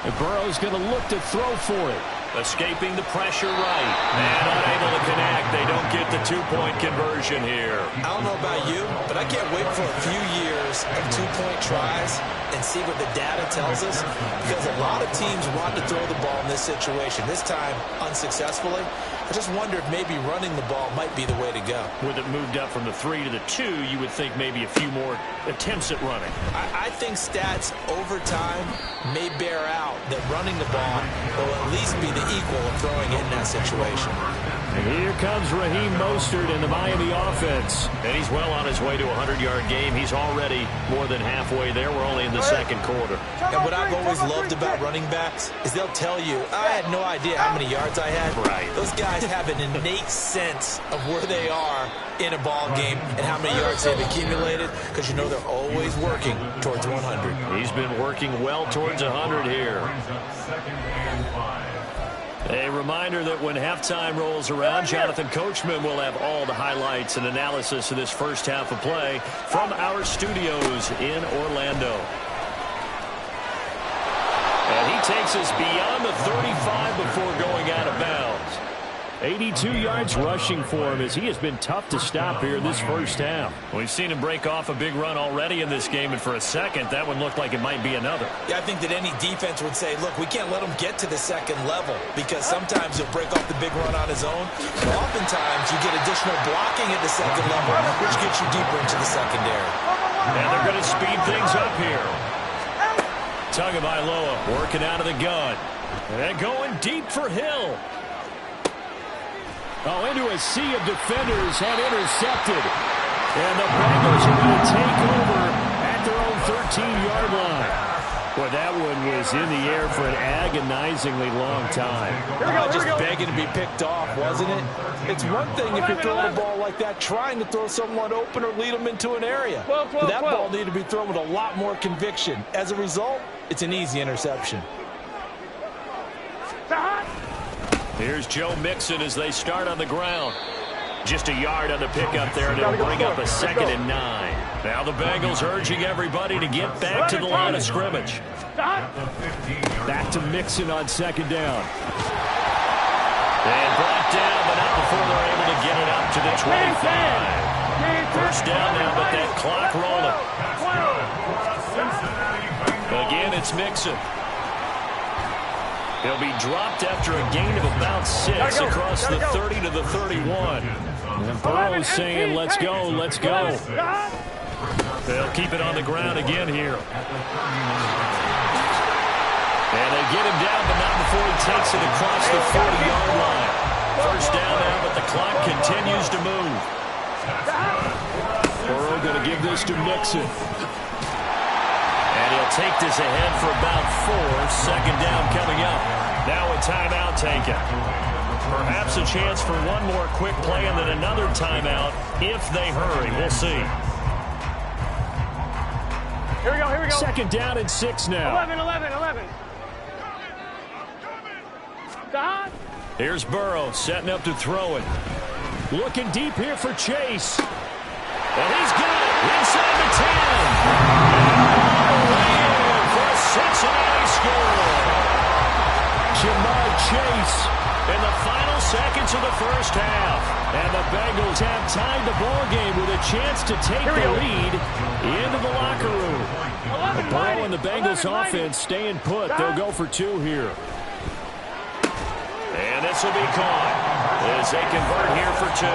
And Burrow's going to look to throw for it. Escaping the pressure right. And unable to connect. They don't get the two-point conversion here. I don't know about you, but I can't wait for a few years of two-point tries and see what the data tells us. Because a lot of teams want to throw the ball in this situation. This time, unsuccessfully. I just wonder if maybe running the ball might be the way to go. With it moved up from the 3 to the 2, you would think maybe a few more attempts at running. I think stats over time may bear out that running the ball will at least be the equal of throwing it in that situation. And here comes Raheem Mostert in the Miami offense. And he's well on his way to a 100-yard game. He's already more than halfway there. We're only in the second quarter. And what I've always loved about running backs is they'll tell you, I had no idea how many yards I had. Right. Those guys have an innate sense of where they are in a ball game and how many yards they've accumulated, because you know they're always working towards 100. He's been working well towards 100 here. A reminder that when halftime rolls around, Jonathan Coachman will have all the highlights and analysis of this first half of play from our studios in Orlando. And he takes us beyond the 35 before going out of bounds. 82 yards rushing for him as he has been tough to stop here this first half. We've seen him break off a big run already in this game, and for a second, that one looked like it might be another. Yeah, I think that any defense would say, look, we can't let him get to the second level, because sometimes he'll break off the big run on his own, but oftentimes you get additional blocking at the second level, which gets you deeper into the secondary. And they're going to speed things up here. Tagovailoa working out of the gun. And going deep for Hill. Oh, into a sea of defenders and intercepted. And the Bengals are going to take over at their own 13-yard line. Boy, that one was in the air for an agonizingly long time. Just begging to be picked off, wasn't it? It's one thing if you're throwing a ball like that, trying to throw someone open or lead them into an area. That ball needed to be thrown with a lot more conviction. As a result, it's an easy interception. Here's Joe Mixon as they start on the ground. Just a yard on the pickup there, and it'll bring up a 2nd and 9. Now the Bengals urging everybody to get back to the line of scrimmage. Back to Mixon on 2nd down. And brought down, but not before they're able to get it up to the 25. First down now, but that clock rolling. Again, it's Mixon. He'll be dropped after a gain of about 6 across the 30 to the 31. And Burrow's saying, let's go, let's go. They'll keep it on the ground again here. And they get him down, but not before he takes it across the 40-yard line. First down now, but the clock continues to move. Burrow going to give this to Mixon. And he'll take this ahead for about 4. 2nd down coming up. Now a timeout taken. Perhaps a chance for one more quick play and then another timeout if they hurry. We'll see. Here we go, here we go. 2nd down and 6 now. 11. Stop. Here's Burrow setting up to throw it. Looking deep here for Chase. And he's got it inside the 10. For a Cincinnati score. Jamar Chase In the final seconds of the first half. And the Bengals have tied the ball game with a chance to take the lead into the locker room. Burrow and the Bengals offense staying put. They'll go for 2 here. And this will be caught as they convert here for 2.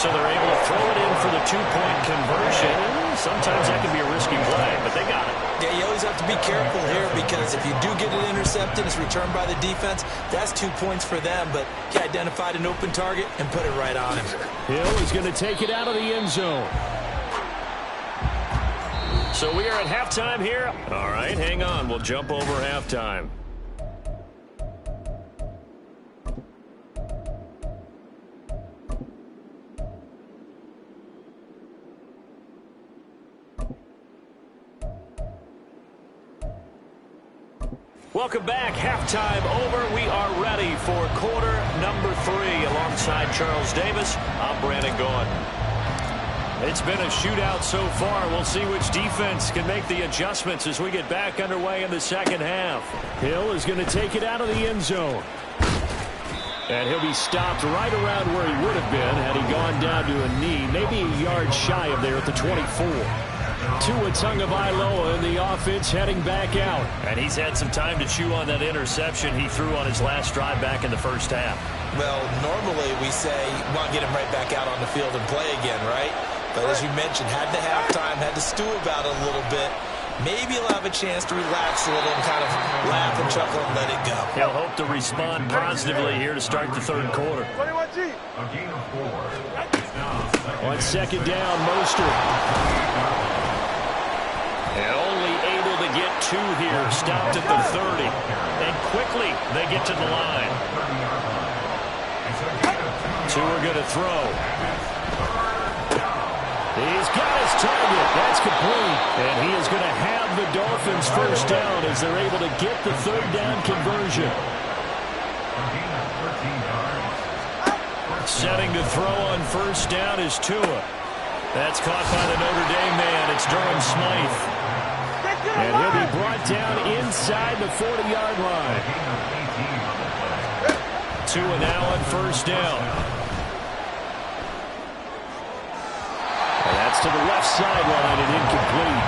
So they're able to throw it in for the 2-point conversion. Sometimes that can be a risky play, but they got it. Yeah, you always have to be careful here because if you do get it intercepted, it's returned by the defense. That's 2 points for them, but he identified an open target and put it right on him. Hill is going to take it out of the end zone. So we are at halftime here. All right, hang on. We'll jump over halftime. Welcome back. Halftime over. We are ready for quarter number 3. Alongside Charles Davis, I'm Brandon Gaudin. It's been a shootout so far. We'll see which defense can make the adjustments as we get back underway in the second half. Hill is going to take it out of the end zone. And he'll be stopped right around where he would have been had he gone down to a knee, maybe a yard shy of there at the 24. Tua Tagovailoa in the offense heading back out. And he's had some time to chew on that interception he threw on his last drive back in the first half. Well, normally we say, well, get him right back out on the field and play again, right? But as you mentioned, had the halftime, had to stew about it a little bit. Maybe he'll have a chance to relax a little and kind of laugh and chuckle and let it go. He'll hope to respond positively here to start the third quarter. 21G. On second down, Mostert. And only able to get 2 here, stopped at the 30. And quickly they get to the line. 2 are going to throw. He's got his target. That's complete. And he is going to have the Dolphins first down as they're able to get the third down conversion. Setting to throw on first down is Tua. That's caught by the Notre Dame man. It's Durham Smythe. And he'll be brought down inside the 40-yard line. Tua now on first down. And that's to the left sideline and incomplete.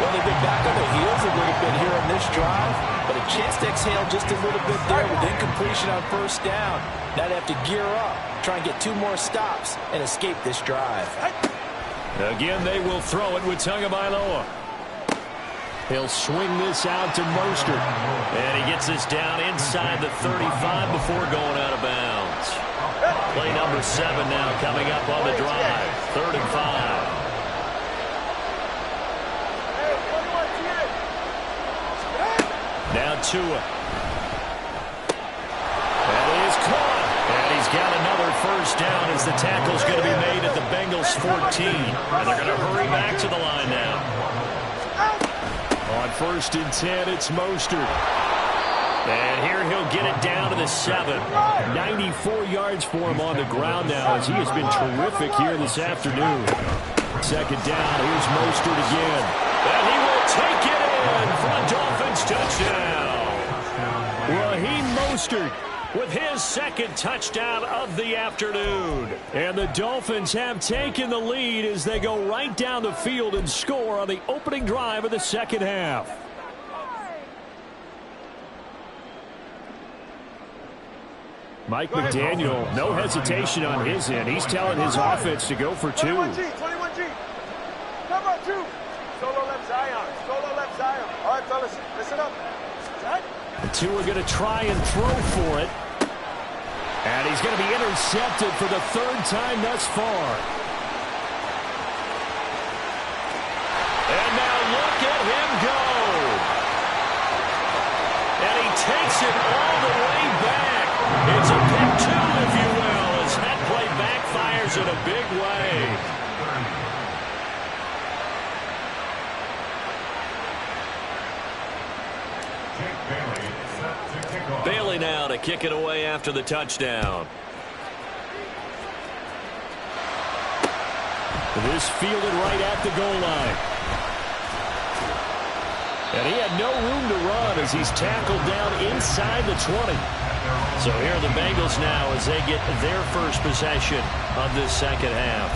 Well, they've been back on their heels a little bit here on this drive, but a chance to exhale just a little bit there with incompletion on first down. Now they have to gear up, try and get 2 more stops, and escape this drive. Again, they will throw it with Tagovailoa. He'll swing this out to Mostert. And he gets this down inside the 35 before going out of bounds. Play number 7 now coming up on the drive. 3rd and 5. Now Tua. That is caught. And he's got another first down as the tackle's going to be made at the Bengals 14. And they're going to hurry back to the line now. On 1st and 10, it's Mostert. And here he'll get it down to the 7. 94 yards for him on the ground now as he has been terrific here this afternoon. Second down, here's Mostert again. And he will take it in for a Dolphins touchdown. Raheem Mostert with his 2nd touchdown of the afternoon. And the Dolphins have taken the lead as they go right down the field and score on the opening drive of the second half. Mike McDaniel, no hesitation on his end. He's telling his offense to go for 2. 21G. Come on, 2. Solo left Zion. Solo left Zion. All right, fellas, listen up. The 2 are going to try and throw for it. And he's going to be intercepted for the 3rd time thus far. And now look at him go. And he takes it all the way back. It's a pick 2, if you will, as that play backfires in a big way. Bailey now to kick it away after the touchdown. This fielded right at the goal line. And he had no room to run as he's tackled down inside the 20. So here are the Bengals now as they get their first possession of this second half.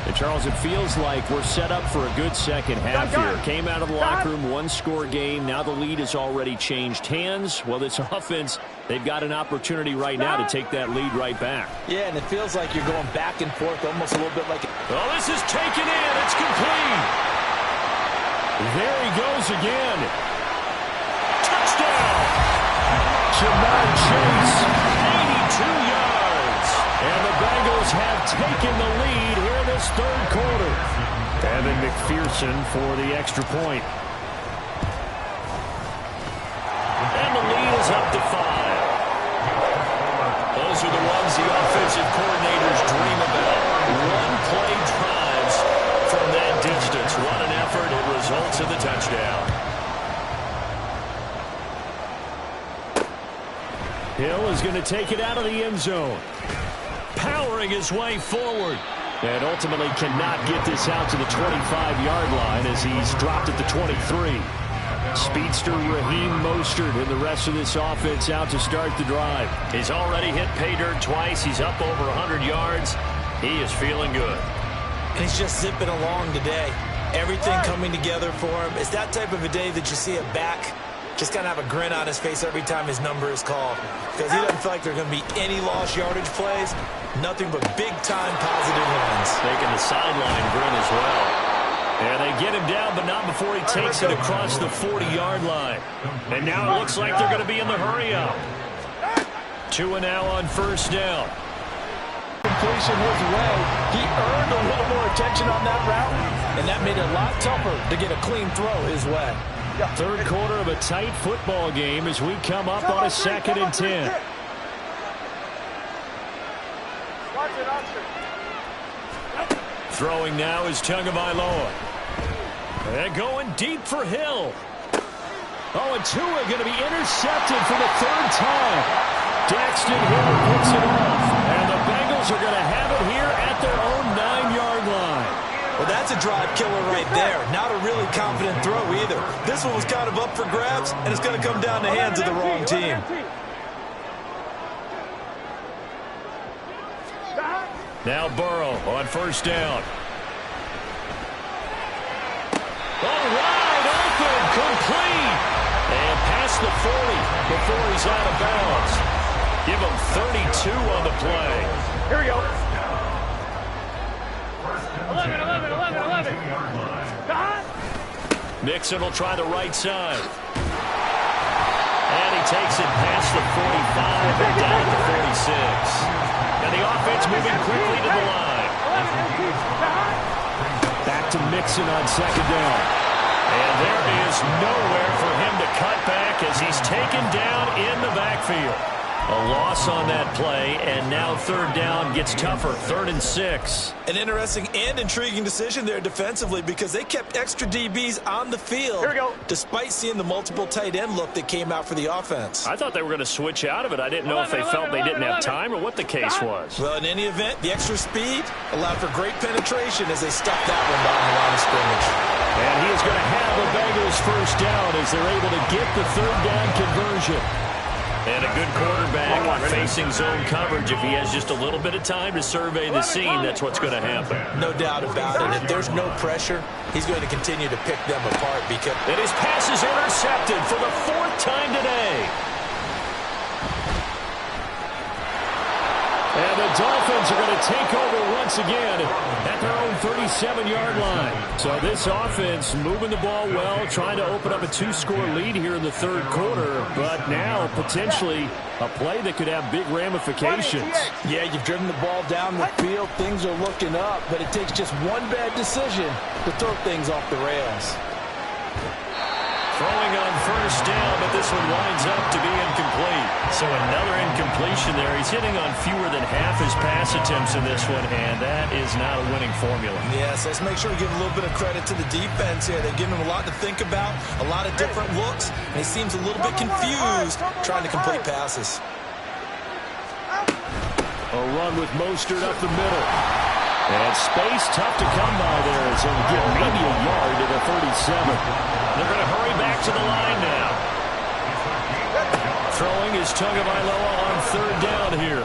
And Charles, it feels like we're set up for a good second half here. Came out of the locker room, 1-score game. Now the lead has already changed hands. Well, this offense, they've got an opportunity right now to take that lead right back. Yeah, and it feels like you're going back and forth almost a little bit like... Oh, this is taken in. It's complete. There he goes again. Touchdown. Jamar Chase. 82 yards. And the Bengals have taken the lead here in this 3rd quarter. Evan McPherson for the extra point. And the lead is up to 5. Those are the ones the offensive coordinators dream about. One-play drives from that distance. What an effort. It results in the touchdown. Hill is going to take it out of the end zone. Powering his way forward. And ultimately cannot get this out to the 25-yard line as he's dropped at the 23. Speedster Raheem Mostert and the rest of this offense out to start the drive. He's already hit pay dirt twice. He's up over 100 yards. He is feeling good. And he's just zipping along today. Everything coming together for him. It's that type of a day that you see a back just kind of have a grin on his face every time his number is called, because he doesn't feel like there are going to be any lost yardage plays. Nothing but big-time positive runs. Making the sideline grin as well. And they get him down, but not before he takes it across the 40-yard line. And now it looks like they're going to be in the hurry-up. 2 and now on first down. Completion his way. He earned a little more attention on that route, and that made it a lot tougher to get a clean throw his way. Third quarter of a tight football game as we come up on a 2nd and 10. Throwing now is Tagovailoa. And going deep for Hill. Oh, and Tua going to be intercepted for the 3rd time. Daxton Hill picks it off. And the Bengals are going to have it here at their own 9-yard line. Well, that's a drive killer right there. Not a really confident throw either. This one was kind of up for grabs, and it's going to come down the hands of the wrong team. Now Burrow on first down. All right, open, complete. And past the 40 before he's out of bounds. Give him 32 on the play. Here we go. 11. Mixon will try the right side. And he takes it past the 45 and down to the 46. And the offense moving quickly to the line. Back to Mixon on second down. And there is nowhere for him to cut back as he's taken down in the backfield. A loss on that play, and now third down gets tougher, 3rd and 6. An interesting and intriguing decision there defensively, because they kept extra DBs on the field. Here we go. Despite seeing the multiple tight end look that came out for the offense. I thought they were going to switch out of it. I didn't know if they felt they didn't have time or what the case was. Well, in any event, the extra speed allowed for great penetration as they stuffed that one down the line of scrimmage. And he is going to have the Bengals first down as they're able to get the 3rd down conversion. And a good quarterback facing zone coverage. If he has just a little bit of time to survey the scene, that's what's going to happen. No doubt about it. If there's no pressure, he's going to continue to pick them apart. Because and his pass is intercepted for the 4th time today. And the Dolphins are going to take over once again at their own 37-yard line. So this offense moving the ball well, trying to open up a 2-score lead here in the 3rd quarter. But now potentially a play that could have big ramifications. Yeah, you've driven the ball down the field. Things are looking up, but it takes just one bad decision to throw things off the rails. Throwing on first down, but this one winds up to be incomplete. So another incompletion there. He's hitting on fewer than half his pass attempts in this one, and that is not a winning formula. Yes, let's make sure we give a little bit of credit to the defense here. They've given him a lot to think about, a lot of different looks, and he seems a little bit confused trying to complete passes. A run with Mostert up the middle. And space tough to come by there as he'll get maybe a yard to the 37. They're going to hurry back to the line now. Throwing is Tagovailoa on 3rd down here.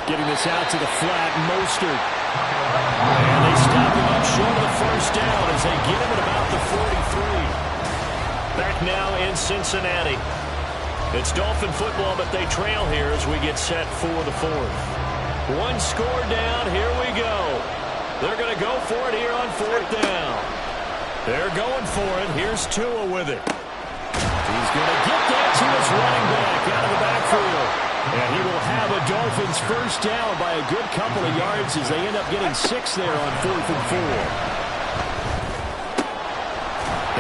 Getting this out to the flat, Mostert. And they stop him up short of the first down as they get him at about the 43. Back now in Cincinnati. It's Dolphin football, but they trail here as we get set for the 4th. 1 score down, here we go. They're going to go for it here on 4th down. They're going for it. Here's Tua with it. He's going to get that to his running back out of the backfield. And he will have a Dolphins first down by a good couple of yards as they end up getting 6 there on 4th and 4.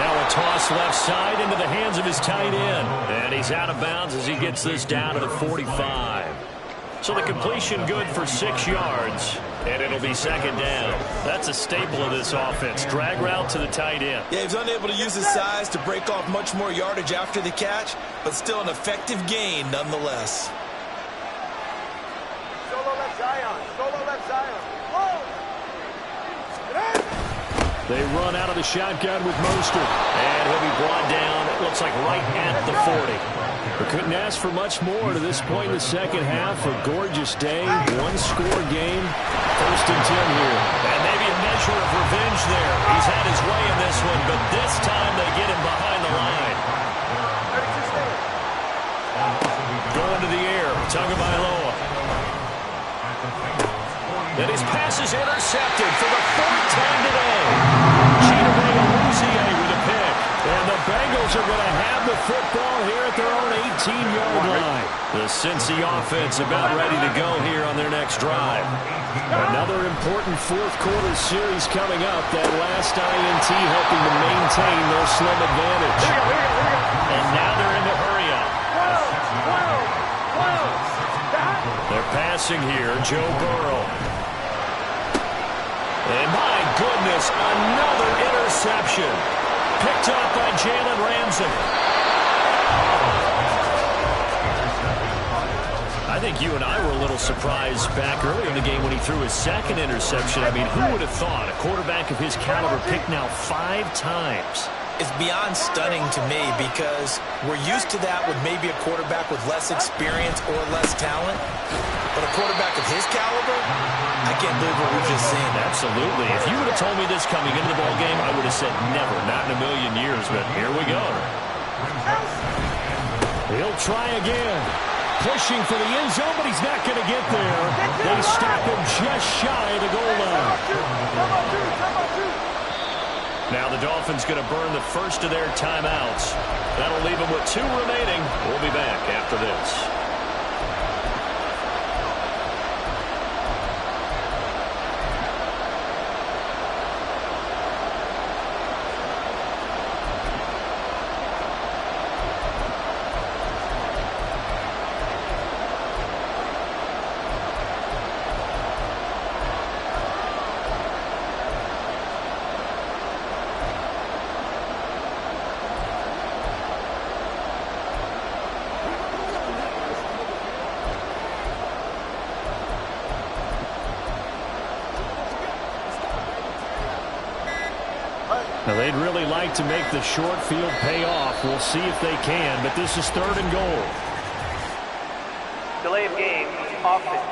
Now a toss left side into the hands of his tight end. And he's out of bounds as he gets this down to the 45. So the completion good for 6 yards, and it'll be 2nd down. That's a staple of this offense. Drag route to the tight end. Yeah, he's unable to use his size to break off much more yardage after the catch, but still an effective gain nonetheless. Solo left Zion. Solo left Zion. Whoa! They run out of the shotgun with Mostert. And he'll be brought down, it looks like right at the 40. We couldn't ask for much more to this point in the second half. A gorgeous day, one-score game. 1st and 10 here. And maybe a measure of revenge there. He's had his way in this one, but this time they get him behind the line. Going to the air, Tagovailoa. And his pass is intercepted for the 4th time today. Chidobe with a pick. And the Bengals are going to have the football here at their own 18-yard line. The Cincy offense about ready to go here on their next drive. Another important fourth-quarter series coming up. That last INT helping to maintain their slim advantage. And now they're in the hurry-up. They're passing here, Joe Burrow. And my goodness, another interception. Picked up by Jalen Ramsey. I think you and I were a little surprised back early in the game when he threw his 2nd interception. I mean, who would have thought a quarterback of his caliber picked now 5 times? It's beyond stunning to me because we're used to that with maybe a quarterback with less experience or less talent. But a quarterback of his caliber, I can't believe what we've just seen. Absolutely. If you would have told me this coming into the ballgame, I would have said never, not in a million years. But here we go. He'll try again. Pushing for the end zone, but he's not going to get there. They stop him just shy of the goal line. Now the Dolphins going to burn the first of their timeouts. That'll leave them with 2 remaining. We'll be back after this. Now, they'd really like to make the short field pay off. We'll see if they can, but this is 3rd and goal. Delay of game, offense.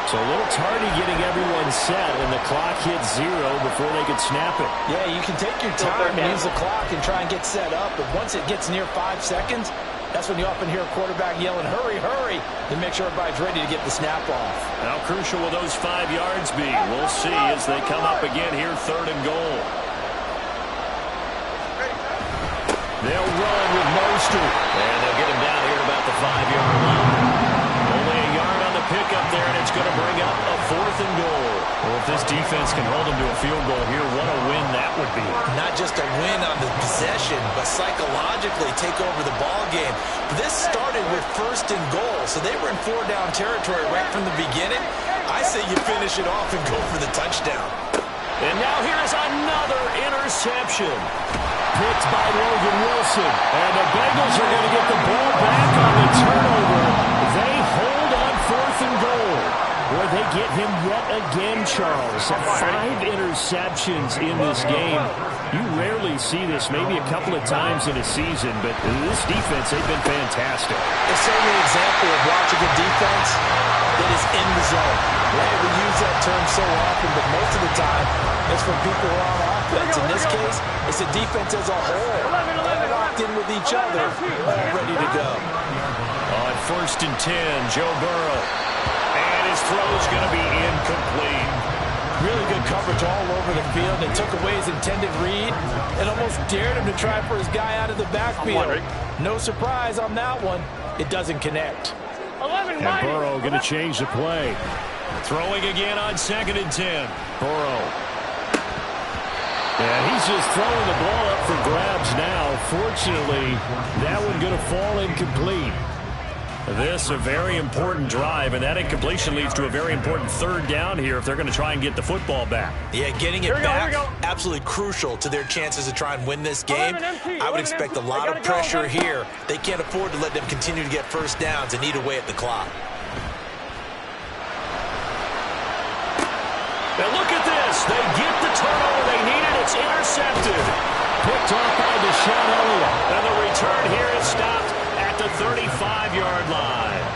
So a little tardy getting everyone set, and the clock hits 0 before they could snap it. Yeah, you can take your time and use the clock and try and get set up, but once it gets near 5 seconds, that's when you often hear a quarterback yelling, hurry, hurry, to make sure everybody's ready to get the snap off. How crucial will those 5 yards be? We'll see as they come up again here, 3rd and goal. They'll run with Mostert. And they'll get him down here at about the 5-yard line. Only a yard on the pickup there, and it's going to bring up a 4th and goal. Well, if this defense can hold them to a field goal here, what a win that would be. Not just a win on the possession, but psychologically take over the ball game. This started with 1st and goal, so they were in 4-down territory right from the beginning. I say you finish it off and go for the touchdown. And now here's another interception. Picked by Logan Wilson. And the Bengals are going to get the ball back on the turnover. They hold on 4th and goal. Boy, they get him yet again, Charles. 5 interceptions in this game. You rarely see this, maybe a couple of times in a season, but this defense, they've been fantastic. It's certainly an example of watching a defense that is in the zone. Right? We use that term so often, but most of the time, it's for people who are on offense. In this case, it's a defense as a whole, all locked in with each other, all ready to go. On 1st and 10, Joe Burrow. And his throw's going to be incomplete. Really good coverage all over the field. They took away his intended read and almost dared him to try for his guy out of the backfield. No surprise on that one. It doesn't connect. And Burrow going to change the play. Throwing again on 2nd and 10. Burrow. And he's just throwing the ball up for grabs now. Fortunately, that one going to fall incomplete. This a very important drive, and that incompletion leads to a very important 3rd down here if they're going to try and get the football back. Yeah, getting it back, absolutely crucial to their chances to try and win this game. I would expect a lot of pressure here. They can't afford to let them continue to get 1st downs and eat away at the clock. intercepted. Picked off by Deshaun Elliott. And the return here is stopped at the 35-yard line.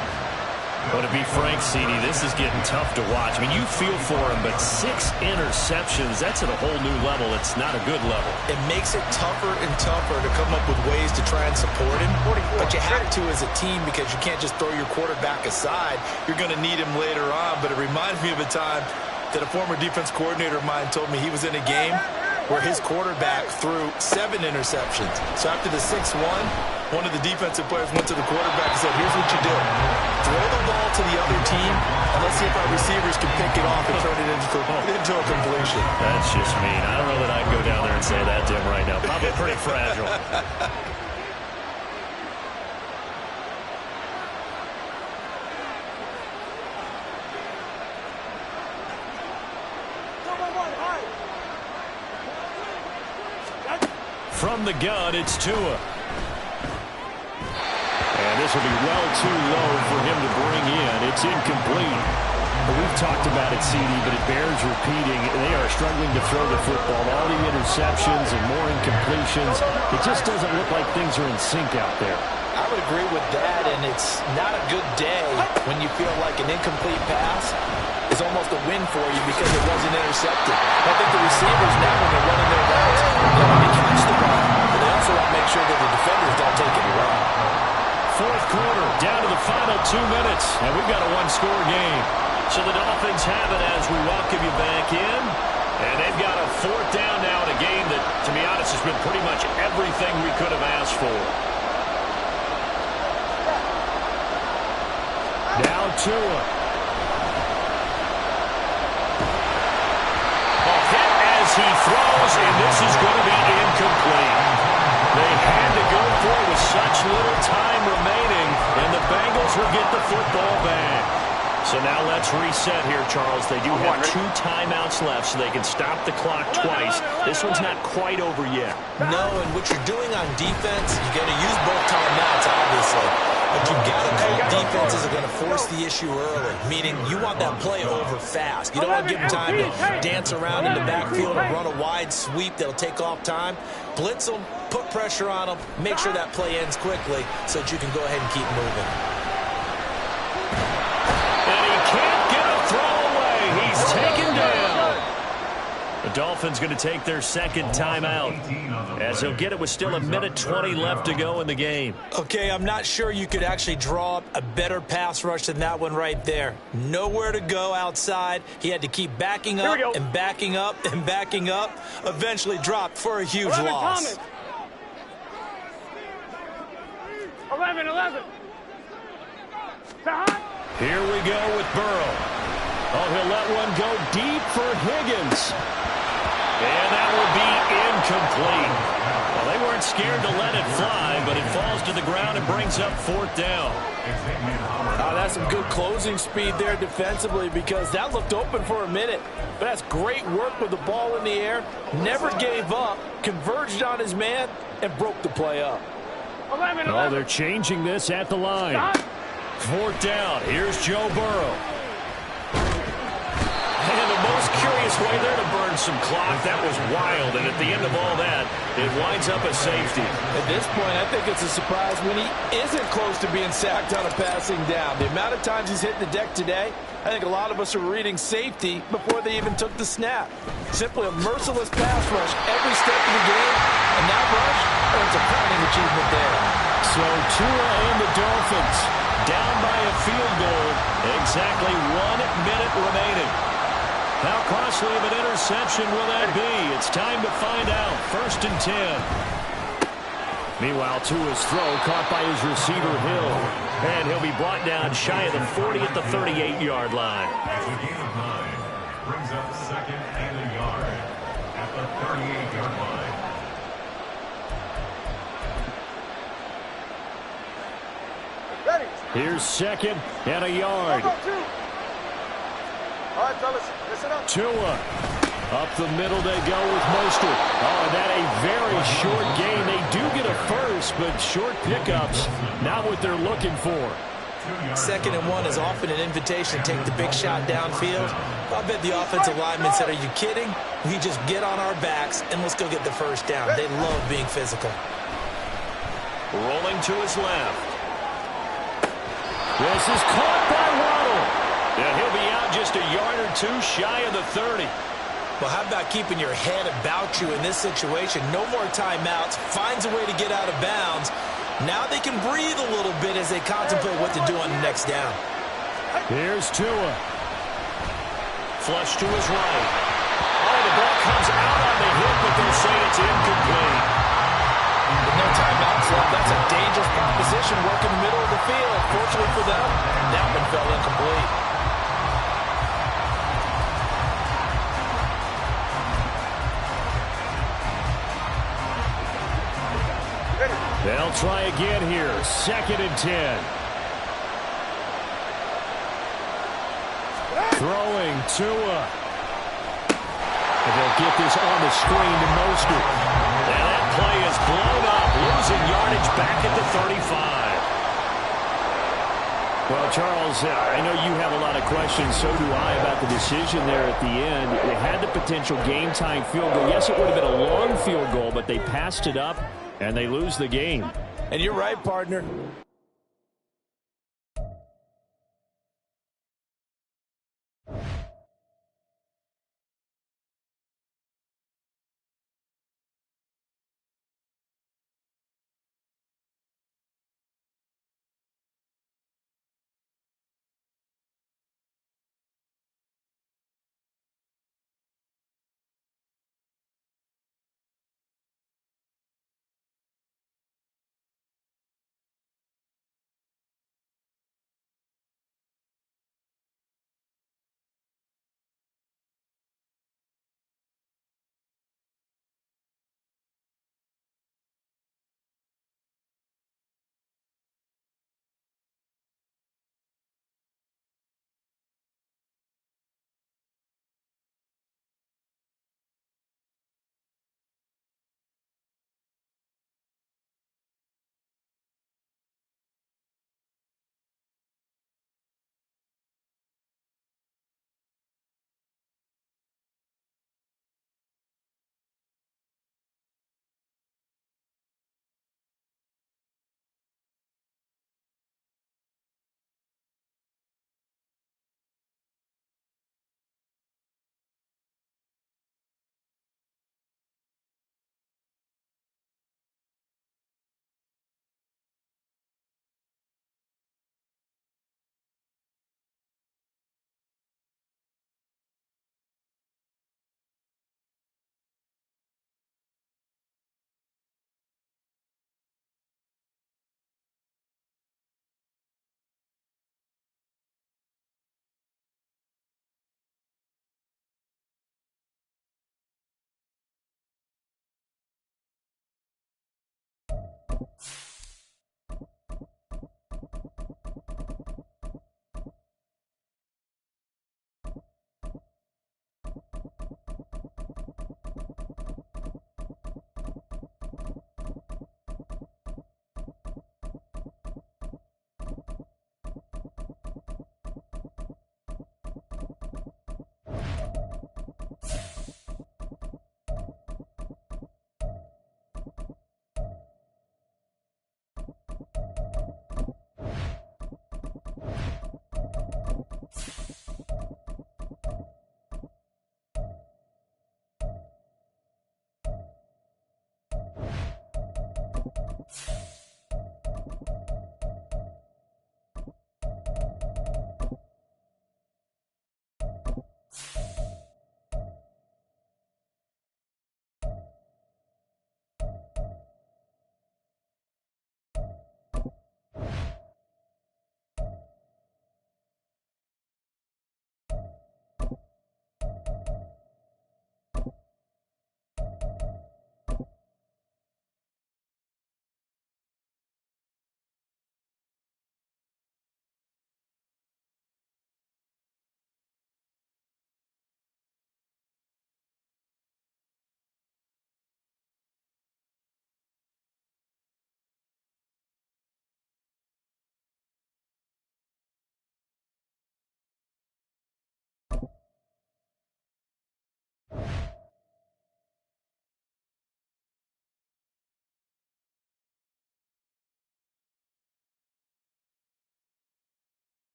But to be frank, CD, this is getting tough to watch. I mean, you feel for him, but 6 interceptions, that's at a whole new level. It's not a good level. It makes it tougher and tougher to come up with ways to try and support him. But you have to as a team because you can't just throw your quarterback aside. You're going to need him later on. But it reminds me of a time that a former defense coordinator of mine told me he was in a game where his quarterback threw 7 interceptions. So after the 6th one of the defensive players went to the quarterback and said, here's what you do. Throw the ball to the other team, and let's see if our receivers can pick it off and turn it into a completion. That's just mean. I don't know that I can go down there and say that to him right now. Probably pretty fragile. From the gun, it's Tua. And this will be well too low for him to bring in. It's incomplete. But we've talked about it, CD, but it bears repeating. They are struggling to throw the football. All the interceptions and more incompletions. It just doesn't look like things are in sync out there. I would agree with that, and it's not a good day when you feel like an incomplete pass is almost a win for you because it wasn't intercepted. I think the receivers now, when they're running their routes, they want to catch the ball, but they also want to make sure that the defenders don't take it away. Fourth quarter, down to the final 2 minutes, and we've got a one-score game. So the Dolphins have it as we welcome you back in, and they've got a 4th down now in a game that, to be honest, has been pretty much everything we could have asked for. Now Tua. As he throws, and this is going to be incomplete. They had to go for it with such little time remaining, and the Bengals will get the football back. So now let's reset here, Charles. They do have 2 timeouts left, so they can stop the clock twice. This one's not quite over yet. No, and what you're doing on defense, you're going to use both timeouts, obviously. But you've got to call defenses are going to force the issue early, meaning you want that play over fast. You don't want to give them time to dance around in the backfield and run a wide sweep that'll take off time. Blitz them, put pressure on them, make sure that play ends quickly so that you can go ahead and keep moving. And he can't get a throw away. He's taken down. The Dolphins going to take their 2nd timeout as they'll get it with still 1:20 left to go in the game. Okay, I'm not sure you could actually draw up a better pass rush than that one right there. Nowhere to go outside. He had to keep backing up and backing up and backing up. Eventually dropped for a huge loss. 11. Here we go with Burrow. Oh, he'll let one go deep for Higgins. And that will be incomplete. Well, they weren't scared to let it fly, but it falls to the ground and brings up 4th down. That's some good closing speed there defensively because that looked open for a minute. But that's great work with the ball in the air. Never gave up, converged on his man, and broke the play up. 11. Oh, they're changing this at the line. 4th down. Here's Joe Burrow. And the most curious way there to burn some clock. That was wild. And at the end of all that, it winds up a safety. At this point, I think it's a surprise when he isn't close to being sacked on a passing down. The amount of times he's hit the deck today, I think a lot of us are reading safety before they even took the snap. Simply a merciless pass rush every step of the game. And that rush earns a crowning achievement there. So Tua and the Dolphins Down by a field goal. Exactly 1 minute remaining. How costly of an interception will that be? It's time to find out. 1st and 10. Meanwhile, Tua's throw caught by his receiver, Hill. And he'll be brought down shy of the 40 at the 38-yard line. Brings up 2nd and a yard at the 38-yard line. Ready. Here's 2nd and a yard. All right, fellas, listen up. Tua. Up the middle they go with Mostert. Oh, and that a very short game. They do get a first, but short pickups, not what they're looking for. 2nd and 1 is often an invitation to take the big shot downfield. I bet the offensive lineman said, are you kidding? We just get on our backs and let's go get the first down. They love being physical. Rolling to his left. This is caught by Waddle. Yeah, he'll be out just a yard or two shy of the 30. Well, how about keeping your head about you in this situation? No more timeouts. Finds a way to get out of bounds. Now they can breathe a little bit as they contemplate what to do on the next down. Here's Tua. Flush to his right. Oh, the ball comes out on the hit, but they'll say it's incomplete. With no timeouts left, that's a dangerous proposition working the middle of the field. Fortunately for them, that one fell incomplete. They'll try again here. 2nd and 10. Throwing Tua. And they'll get this on the screen to Mostert. And that play is blown up, losing yardage back at the 35. Well, Charles, I know you have a lot of questions. So do I about the decision there at the end. They had the potential game-time field goal. Yes, it would have been a long field goal, but they passed it up, and they lose the game. And you're right, partner.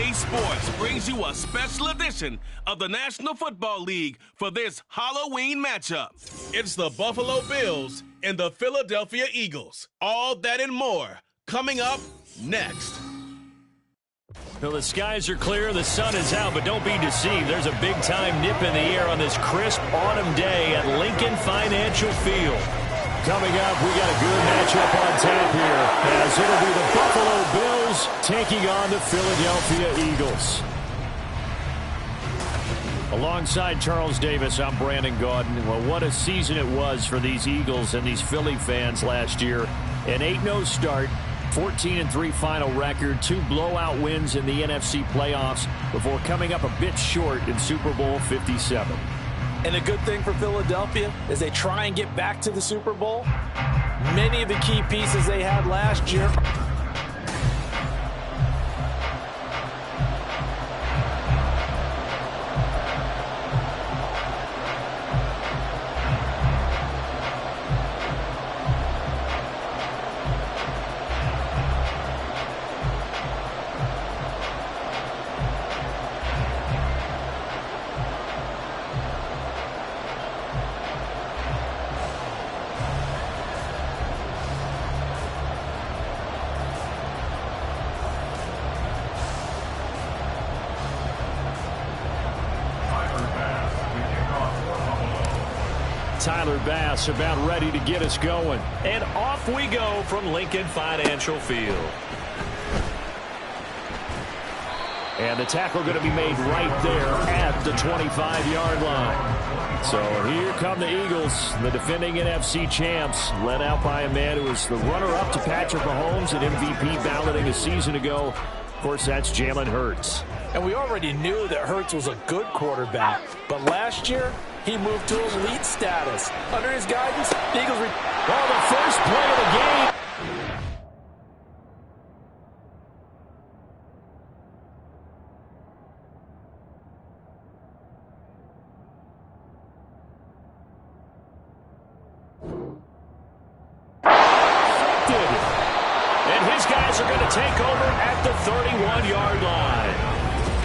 EA Sports brings you a special edition of the National Football League for this Halloween matchup. It's the Buffalo Bills and the Philadelphia Eagles. All that and more coming up next. Well, the skies are clear, the sun is out, but don't be deceived. There's a big-time nip in the air on this crisp autumn day at Lincoln Financial Field. Coming up, we got a good matchup on tap here, as it'll be the Buffalo Bills taking on the Philadelphia Eagles. Alongside Charles Davis, I'm Brandon Gaudin. Well, what a season it was for these Eagles and these Philly fans last year. An 8-0 start. 14-3 final record, 2 blowout wins in the NFC playoffs before coming up a bit short in Super Bowl 57. And a good thing for Philadelphia is they try and get back to the Super Bowl. Many of the key pieces they had last year. Tyler Bass about ready to get us going. And off we go from Lincoln Financial Field. And the tackle going to be made right there at the 25-yard line. So here come the Eagles, the defending NFC champs, led out by a man who was the runner-up to Patrick Mahomes at MVP balloting a season ago. Of course, that's Jalen Hurts. And we already knew that Hurts was a good quarterback. But last year, he moved to elite status. Under his guidance, the Eagles... the first play of the game. And his guys are going to take over at the 31-yard line.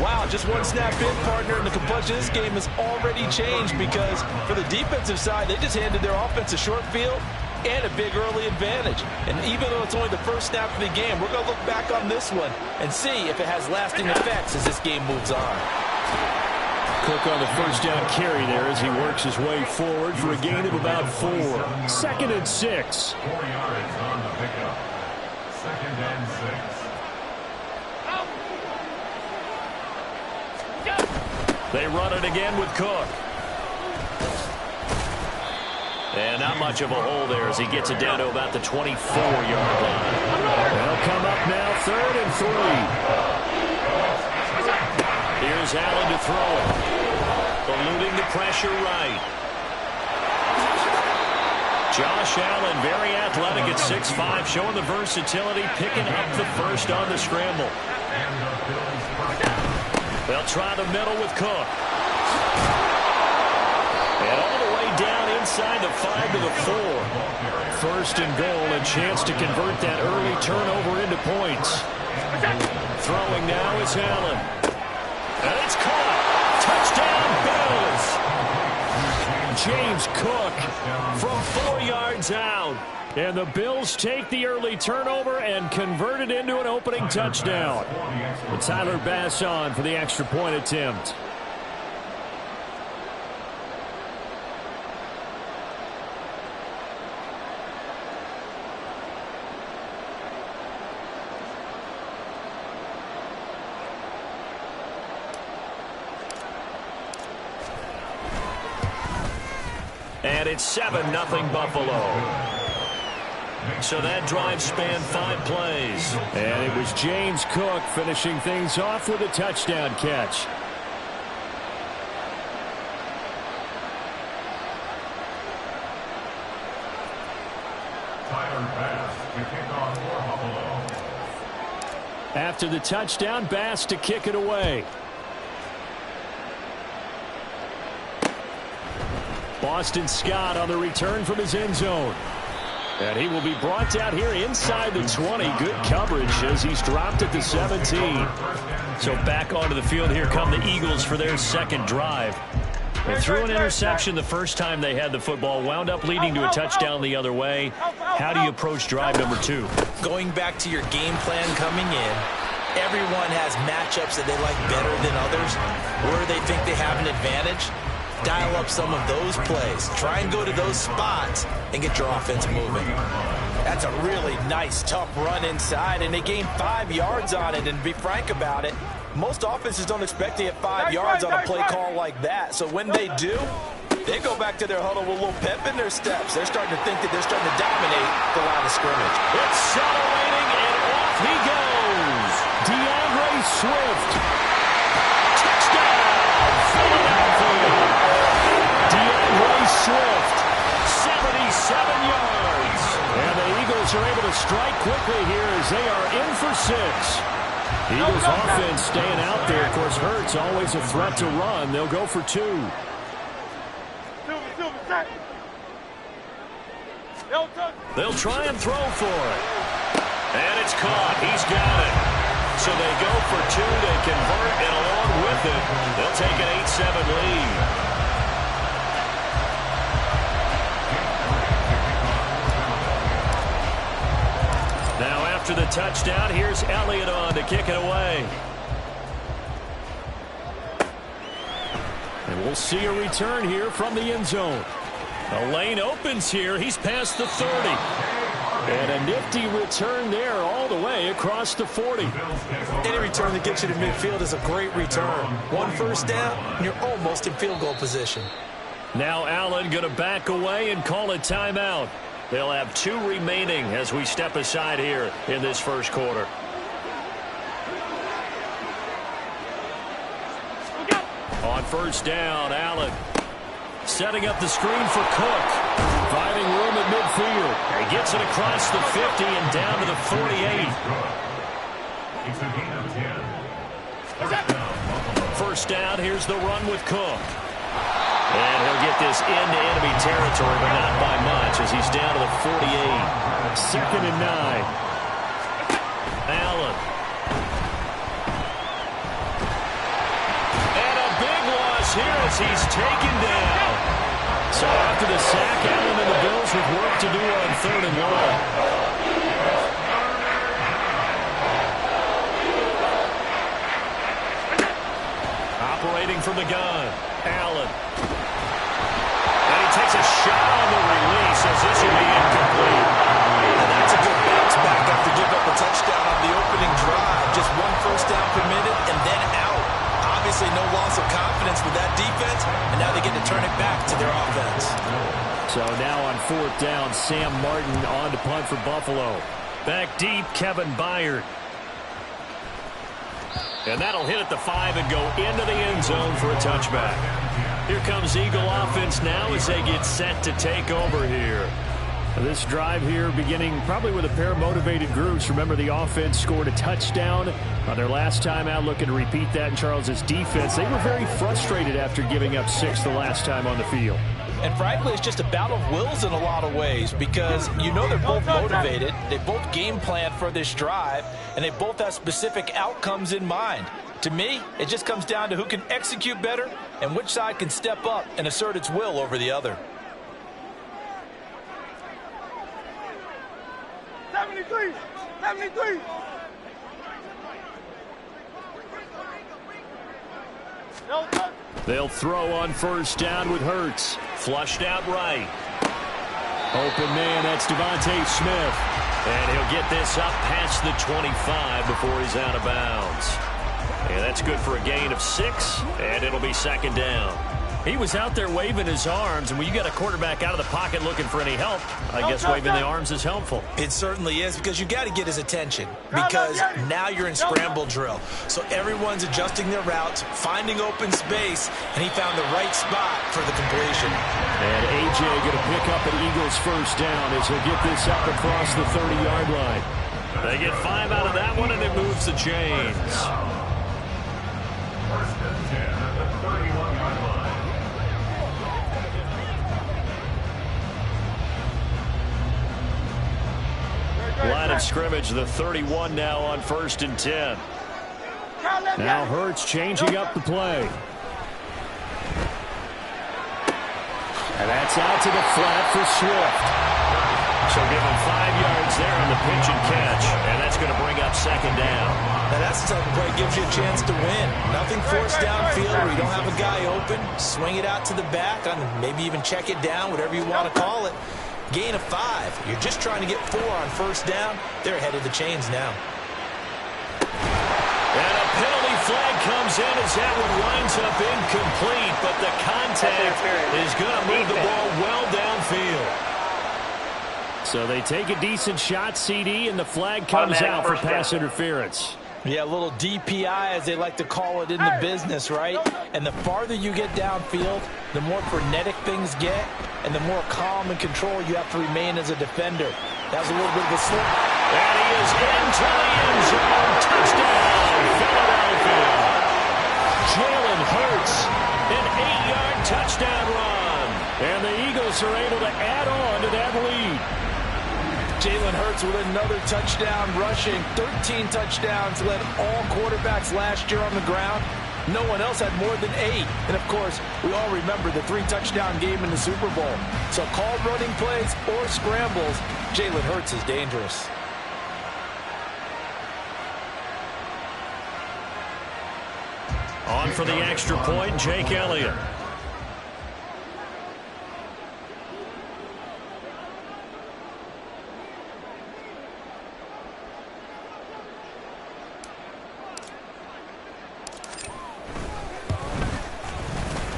Wow, just one snap in, partner, and the complexion of this game has already changed because for the defensive side, they just handed their offense a short field and a big early advantage. And even though it's only the first snap of the game, we're going to look back on this one and see if it has lasting effects as this game moves on. Cook on the first down carry there as he works his way forward for a gain of about 4. 2nd and 6. 4 yards on the pickup. 2nd and 6. They run it again with Cook. And not much of a hole there as he gets it down to about the 24-yard line. They'll come up now 3rd and 3. Here's Allen to throw it. Eluding the pressure right. Josh Allen, very athletic at 6'5", showing the versatility, picking up the first on the scramble. They'll try the middle with Cook. And all the way down inside the 5 to the 4. 1st and goal, a chance to convert that early turnover into points. Throwing now is Allen. And it's caught. Touchdown, Bills. James Cook from 4 yards out. And the Bills take the early turnover and convert it into an opening touchdown. With Tyler Bass on for the extra point attempt. And it's 7-0 Buffalo. So that drive spanned 5 plays. And it was James Cook finishing things off with a touchdown catch. Tyler Bass to kick off for Buffalo. After the touchdown, Bass to kick it away. Boston Scott on the return from his end zone. And he will be brought down here inside the 20. Good coverage as he's dropped at the 17. So back onto the field, here come the Eagles for their second drive. They threw an interception the first time they had the football, wound up leading to a touchdown the other way. How do you approach drive number 2? Going back to your game plan coming in, everyone has matchups that they like better than others, where they think they have an advantage. Dial up some of those plays. Try and go to those spots and get your offense moving. That's a really nice, tough run inside, and they gained 5 yards on it. And to be frank about it, most offenses don't expect to get 5 yards on a play call like that. So when they do, they go back to their huddle with a little pep in their steps. They're starting to think that they're starting to dominate the line of scrimmage. Accelerating, and off he goes. DeAndre Swift. Touchdown, Philadelphia. DeAndre Swift, 77 yards. And the Eagles are able to strike quickly here as they are in for 6. Eagles offense staying out there. Of course, Hurts always a threat to run. They'll go for 2. They'll try and throw for it. And it's caught. He's got it. So they go for 2. They convert, and along with it, they'll take an 8-7 lead. Now after the touchdown, here's Elliott on to kick it away. And we'll see a return here from the end zone. The lane opens here. He's past the 30. And a nifty return there all the way across the 40. Any return that gets you to midfield is a great return. 1 first down, and you're almost in field goal position. Now Allen going to back away and call a timeout. They'll have 2 remaining as we step aside here in this first quarter. On first down, Allen setting up the screen for Cook. Finding room at midfield. He gets it across the 50 and down to the 48. It's a gain of 10. First down, here's the run with Cook. And he'll get this into enemy territory, but not by much as he's down to the 48. 2nd and 9. Allen. And a big loss here as he's taken down. So after the sack, Allen and the Bills with work to do on 3rd and 1. Operating from the gun, Allen. And he takes a shot on the release as this will be incomplete. And that's a good bounce back after giving up a touchdown on the opening drive. Just 1 first down permitted and then out. Obviously no loss of confidence with that defense, and now they get to turn it back to their offense. So now on 4th down, Sam Martin on to punt for Buffalo. Back deep, Kevin Byard. And that'll hit at the 5 and go into the end zone for a touchback. Here comes Eagle offense now as they get set to take over here. This drive here beginning probably with a pair of motivated groups. Remember, the offense scored a touchdown on their last time out, looking to repeat that in Charles's defense. They were very frustrated after giving up 6 the last time on the field. And frankly, it's just a battle of wills in a lot of ways because you know they're both motivated. They both game plan for this drive, and they both have specific outcomes in mind. To me, it just comes down to who can execute better and which side can step up and assert its will over the other. 73! 73! They'll throw on first down with Hurts. Flushed out right. Open man, that's Devontae Smith. And he'll get this up past the 25 before he's out of bounds. And that's good for a gain of 6, and it'll be 2nd down. He was out there waving his arms, and when you got a quarterback out of the pocket looking for any help, I guess waving the arms is helpful. It certainly is, because you got to get his attention, because now you're in scramble drill. So everyone's adjusting their routes, finding open space, and he found the right spot for the completion. And A.J. going to pick up an Eagles first down as he'll get this up across the 30-yard line. They get 5 out of that one, and it moves the chains. First and 10 at the 31-yard line. scrimmage, the 31 now on 1st and 10. Now Hurts changing up the play. And that's out to the flat for Swift. So give him 5 yards there on the pitch and catch. And that's going to bring up 2nd down. Now that's the type of play that gives you a chance to win. Nothing forced downfield where you don't have a guy open. Swing it out to the back, on maybe even check it down, whatever you want to call it. Gain of 5. You're just trying to get 4 on 1st down. They're ahead of the chains now. And a penalty flag comes in as that one winds up incomplete, but the contact is going to move the ball well downfield. So they take a decent shot, CD, and the flag comes out for pass interference. Yeah, a little DPI, as they like to call it in the business, right? And the farther you get downfield, the more frenetic things get, and the more calm and control you have to remain as a defender. That was a little bit of a slip. And he is into the end zone. Touchdown, Philadelphia. Jalen Hurts, an 8-yard touchdown run. And the Eagles are able to add on to that lead. Jalen Hurts with another touchdown rushing. 13 touchdowns, led all quarterbacks last year on the ground. No one else had more than 8. And, of course, we all remember the 3-touchdown game in the Super Bowl. So called running plays or scrambles, Jalen Hurts is dangerous. On for the extra point, Jake Elliott.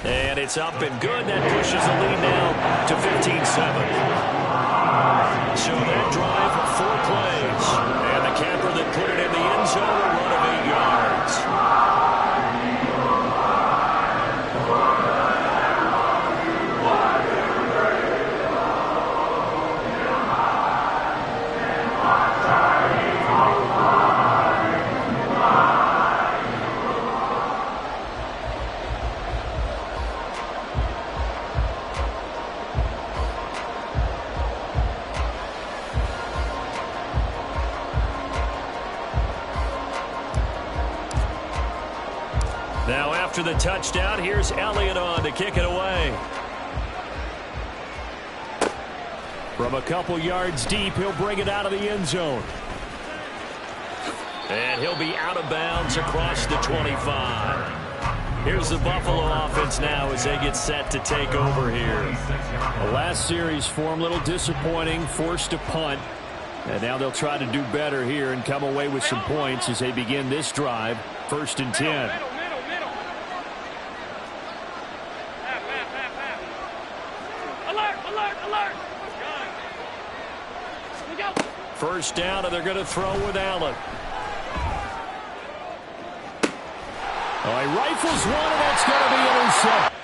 And it's up and good. That pushes the lead now to 15-7. So that drive, 4 plays. And the capper that put it in the end zone, a run of 8 yards. Now after the touchdown, here's Elliott on to kick it away. From a couple yards deep, he'll bring it out of the end zone. And he'll be out of bounds across the 25. Here's the Buffalo offense now as they get set to take over here. The last series for them, a little disappointing, forced to punt. And now they'll try to do better here and come away with some points as they begin this drive, 1st and 10. First down, and they're going to throw with Allen. Oh, he rifles one, and that's going to be intercepted.